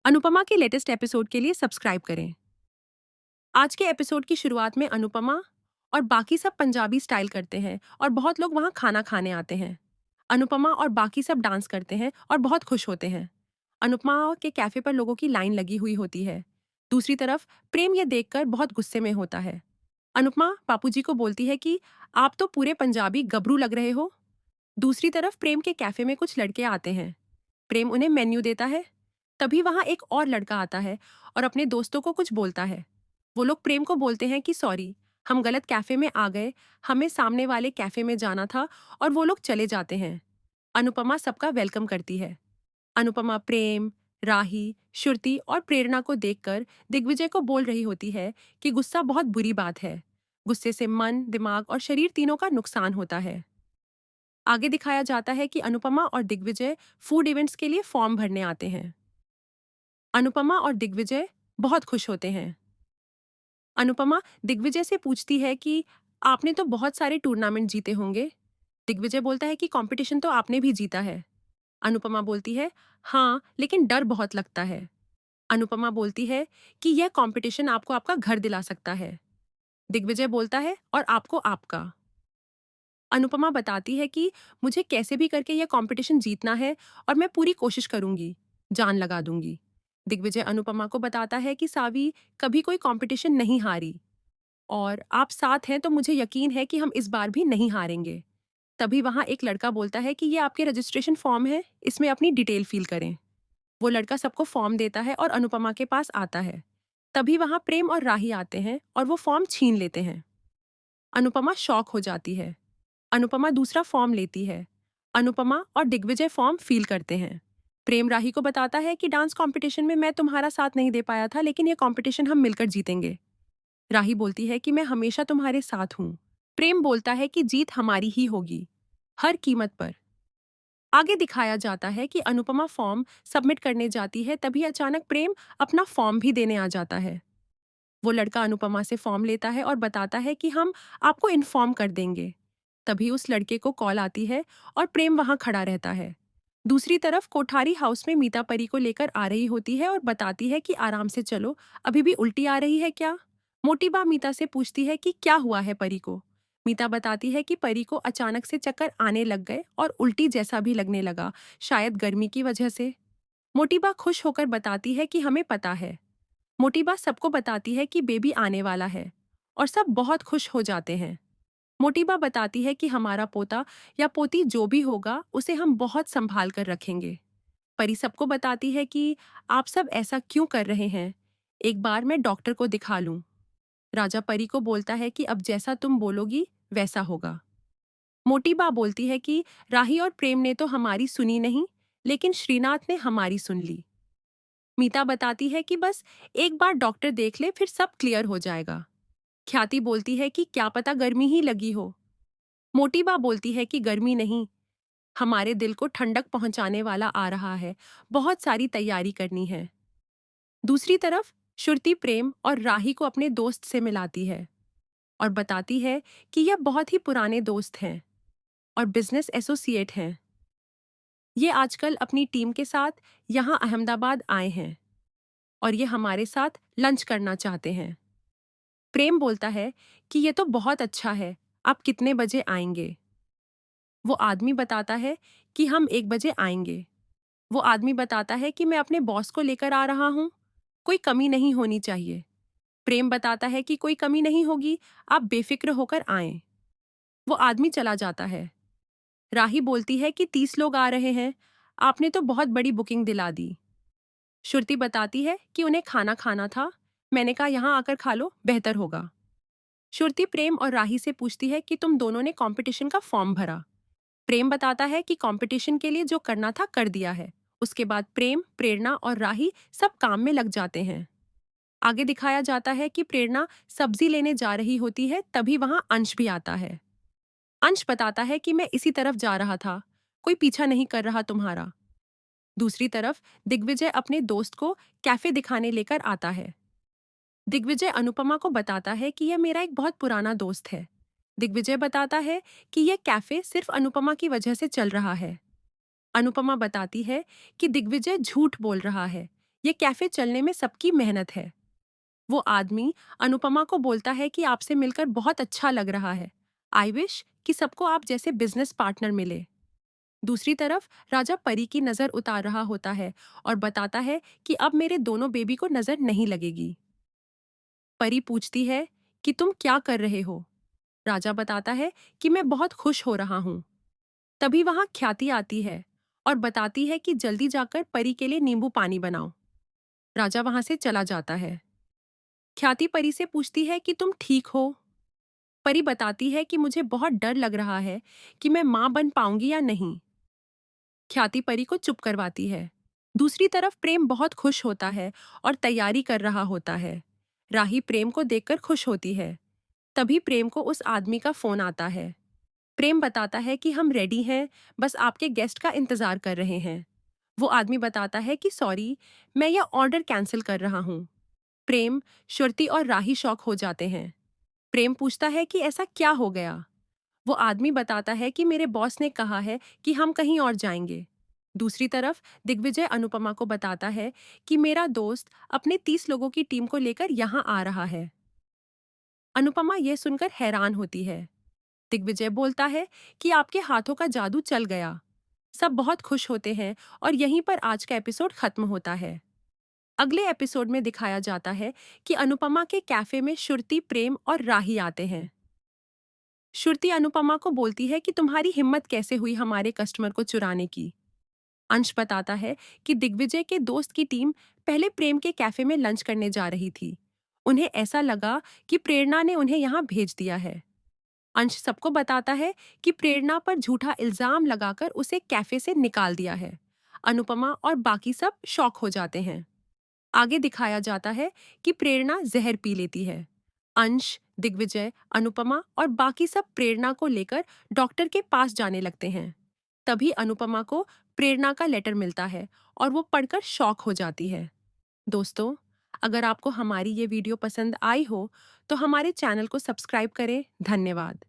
अनुपमा के latest episode के लिए सब्सक्राइब करें। आज के एपिसोड की शुरुआत में अनुपमा और बाकी सब पंजाबी स्टाइल करते हैं और बहुत लोग वहाँ खाना खाने आते हैं। अनुपमा और बाकी सब डांस करते हैं और बहुत खुश होते हैं। अनुपमा के कैफे पर लोगों की लाइन लगी हुई होती है। दूसरी तरफ प्रेम ये देखकर बहुत गुस्से में होता है। अनुपमा बापूजी को बोलती है कि आप तो पूरे पंजाबी गबरू लग रहे हो। दूसरी तरफ प्रेम के कैफे में कुछ लड़के आते हैं। प्रेम उन्हें मेन्यू देता है। तभी वहां एक और लड़का आता है और अपने दोस्तों को कुछ बोलता है। वो लोग प्रेम को बोलते हैं कि सॉरी, हम गलत कैफे में आ गए, हमें सामने वाले कैफे में जाना था, और वो लोग चले जाते हैं। अनुपमा सबका वेलकम करती है। अनुपमा प्रेम, राही, श्रुति और प्रेरणा को देखकर दिग्विजय को बोल रही होती है कि गुस्सा बहुत बुरी बात है। गुस्से से मन, दिमाग और शरीर तीनों का नुकसान होता है। आगे दिखाया जाता है कि अनुपमा और दिग्विजय फूड इवेंट्स के लिए फॉर्म भरने आते हैं। अनुपमा और दिग्विजय बहुत खुश होते हैं। अनुपमा दिग्विजय से पूछती है कि आपने तो बहुत सारे टूर्नामेंट जीते होंगे। दिग्विजय बोलता है कि कंपटीशन तो आपने भी जीता है। अनुपमा बोलती है, हाँ, लेकिन डर बहुत लगता है। अनुपमा बोलती है कि यह कंपटीशन आपको आपका घर दिला सकता है। दिग्विजय बोलता है, और आपको आपका। अनुपमा बताती है कि मुझे कैसे भी करके यह कंपटीशन जीतना है और मैं पूरी कोशिश करूंगी, जान लगा दूंगी। दिग्विजय अनुपमा को बताता है कि सावी कभी कोई कंपटीशन नहीं हारी, और आप साथ हैं तो मुझे यकीन है कि हम इस बार भी नहीं हारेंगे। तभी वहां एक लड़का बोलता है कि ये आपके रजिस्ट्रेशन फॉर्म है, इसमें अपनी डिटेल फिल करें। वो लड़का सबको फॉर्म देता है और अनुपमा के पास आता है। तभी वहां प्रेम और राही आते हैं और वो फॉर्म छीन लेते हैं। अनुपमा शॉक हो जाती है। अनुपमा दूसरा फॉर्म लेती है। अनुपमा और दिग्विजय फॉर्म फिल करते हैं। प्रेम राही को बताता है कि डांस कंपटीशन में मैं तुम्हारा साथ नहीं दे पाया था, लेकिन ये कंपटीशन हम मिलकर जीतेंगे। राही बोलती है कि मैं हमेशा तुम्हारे साथ हूँ। प्रेम बोलता है कि जीत हमारी ही होगी, हर कीमत पर। आगे दिखाया जाता है कि अनुपमा फॉर्म सबमिट करने जाती है, तभी अचानक प्रेम अपना फॉर्म भी देने आ जाता है। वो लड़का अनुपमा से फॉर्म लेता है और बताता है कि हम आपको इन्फॉर्म कर देंगे। तभी उस लड़के को कॉल आती है और प्रेम वहां खड़ा रहता है। दूसरी तरफ कोठारी हाउस में मीता परी को लेकर आ रही होती है और बताती है कि आराम से चलो, अभी भी उल्टी आ रही है क्या। मोटी बा मीता से पूछती है कि क्या हुआ है परी को। मीता बताती है कि परी को अचानक से चक्कर आने लग गए और उल्टी जैसा भी लगने लगा, शायद गर्मी की वजह से। मोटी बा खुश होकर बताती है कि हमें पता है। मोटी बा सबको बताती है कि बेबी आने वाला है, और सब बहुत खुश हो जाते हैं। मोटी बा बताती है कि हमारा पोता या पोती जो भी होगा उसे हम बहुत संभाल कर रखेंगे। परी सबको बताती है कि आप सब ऐसा क्यों कर रहे हैं, एक बार मैं डॉक्टर को दिखा लूं। राजा परी को बोलता है कि अब जैसा तुम बोलोगी वैसा होगा। मोटी बा बोलती है कि राही और प्रेम ने तो हमारी सुनी नहीं, लेकिन श्रीनाथ ने हमारी सुन ली। मीता बताती है कि बस एक बार डॉक्टर देख ले, फिर सब क्लियर हो जाएगा। ख्याति बोलती है कि क्या पता गर्मी ही लगी हो। मोटी बा बोलती है कि गर्मी नहीं, हमारे दिल को ठंडक पहुंचाने वाला आ रहा है, बहुत सारी तैयारी करनी है। दूसरी तरफ श्रुति प्रेम और राही को अपने दोस्त से मिलाती है और बताती है कि यह बहुत ही पुराने दोस्त हैं और बिजनेस एसोसिएट हैं। ये आजकल अपनी टीम के साथ यहाँ अहमदाबाद आए हैं और ये हमारे साथ लंच करना चाहते हैं। प्रेम बोलता है कि ये तो बहुत अच्छा है, आप कितने बजे आएंगे। वो आदमी बताता है कि हम 1 बजे आएंगे। वो आदमी बताता है कि मैं अपने बॉस को लेकर आ रहा हूँ, कोई कमी नहीं होनी चाहिए। प्रेम बताता है कि कोई कमी नहीं होगी, आप बेफिक्र होकर आएं। वो आदमी चला जाता है। राही बोलती है कि 30 लोग आ रहे हैं, आपने तो बहुत बड़ी बुकिंग दिला दी। श्रुति बताती है कि उन्हें खाना खाना था, मैंने कहा यहाँ आकर खा लो, बेहतर होगा। श्रुति प्रेम और राही से पूछती है कि तुम दोनों ने कंपटीशन का फॉर्म भरा। प्रेम बताता है कि कंपटीशन के लिए जो करना था कर दिया है। उसके बाद प्रेम, प्रेरणा और राही सब काम में लग जाते हैं। आगे दिखाया जाता है कि प्रेरणा सब्जी लेने जा रही होती है, तभी वहां अंश भी आता है। अंश बताता है कि मैं इसी तरफ जा रहा था, कोई पीछा नहीं कर रहा तुम्हारा। दूसरी तरफ दिग्विजय अपने दोस्त को कैफे दिखाने लेकर आता है। दिग्विजय अनुपमा को बताता है कि यह मेरा एक बहुत पुराना दोस्त है। दिग्विजय बताता है कि यह कैफे सिर्फ अनुपमा की वजह से चल रहा है। अनुपमा बताती है कि दिग्विजय झूठ बोल रहा है, ये कैफे चलने में सबकी मेहनत है। वो आदमी अनुपमा को बोलता है कि आपसे मिलकर बहुत अच्छा लग रहा है। आई विश कि सबको आप जैसे बिजनेस पार्टनर मिले। दूसरी तरफ राजा परी की नजर उतार रहा होता है और बताता है कि अब मेरे दोनों बेबी को नजर नहीं लगेगी। परी पूछती है कि तुम क्या कर रहे हो। राजा बताता है कि मैं बहुत खुश हो रहा हूँ। तभी वहां ख्याति आती है और बताती है कि जल्दी जाकर परी के लिए नींबू पानी बनाओ। राजा वहां से चला जाता है। ख्याति परी से पूछती है कि तुम ठीक हो। परी बताती है कि मुझे बहुत डर लग रहा है कि मैं मां बन पाऊंगी या नहीं। ख्याति परी को चुप करवाती है। दूसरी तरफ प्रेम बहुत खुश होता है और तैयारी कर रहा होता है। राही प्रेम को देखकर खुश होती है। तभी प्रेम को उस आदमी का फोन आता है। प्रेम बताता है कि हम रेडी हैं, बस आपके गेस्ट का इंतजार कर रहे हैं। वो आदमी बताता है कि सॉरी, मैं यह ऑर्डर कैंसिल कर रहा हूँ। प्रेम, श्रुति और राही शॉक हो जाते हैं। प्रेम पूछता है कि ऐसा क्या हो गया। वो आदमी बताता है कि मेरे बॉस ने कहा है कि हम कहीं और जाएंगे। दूसरी तरफ दिग्विजय अनुपमा को बताता है कि मेरा दोस्त अपने 30 लोगों की टीम को लेकर यहाँ आ रहा है। अनुपमा यह सुनकर हैरान होती है। दिग्विजय बोलता है कि आपके हाथों का जादू चल गया। सब बहुत खुश होते हैं और यहीं पर आज का एपिसोड खत्म होता है। अगले एपिसोड में दिखाया जाता है कि अनुपमा के कैफे में श्रुति, प्रेम और राही आते हैं। श्रुति अनुपमा को बोलती है कि तुम्हारी हिम्मत कैसे हुई हमारे कस्टमर को चुराने की। अंश बताता है कि दिग्विजय के दोस्त की टीम पहले प्रेम के कैफे में लंच करने जा रही थी। उन्हें ऐसा लगा कि प्रेरणा ने उन्हें यहाँ भेज दिया है। अंश सबको बताता है कि प्रेरणा पर झूठा इल्जाम लगाकर उसे कैफे से निकाल दिया है। अनुपमा और बाकी सब शॉक हो जाते हैं। आगे दिखाया जाता है कि प्रेरणा जहर पी लेती है। अंश, दिग्विजय, अनुपमा और बाकी सब प्रेरणा को लेकर डॉक्टर के पास जाने लगते हैं। तभी अनुपमा को प्रेरणा का लेटर मिलता है और वो पढ़कर शॉक हो जाती है। दोस्तों, अगर आपको हमारी ये वीडियो पसंद आई हो तो हमारे चैनल को सब्सक्राइब करें। धन्यवाद।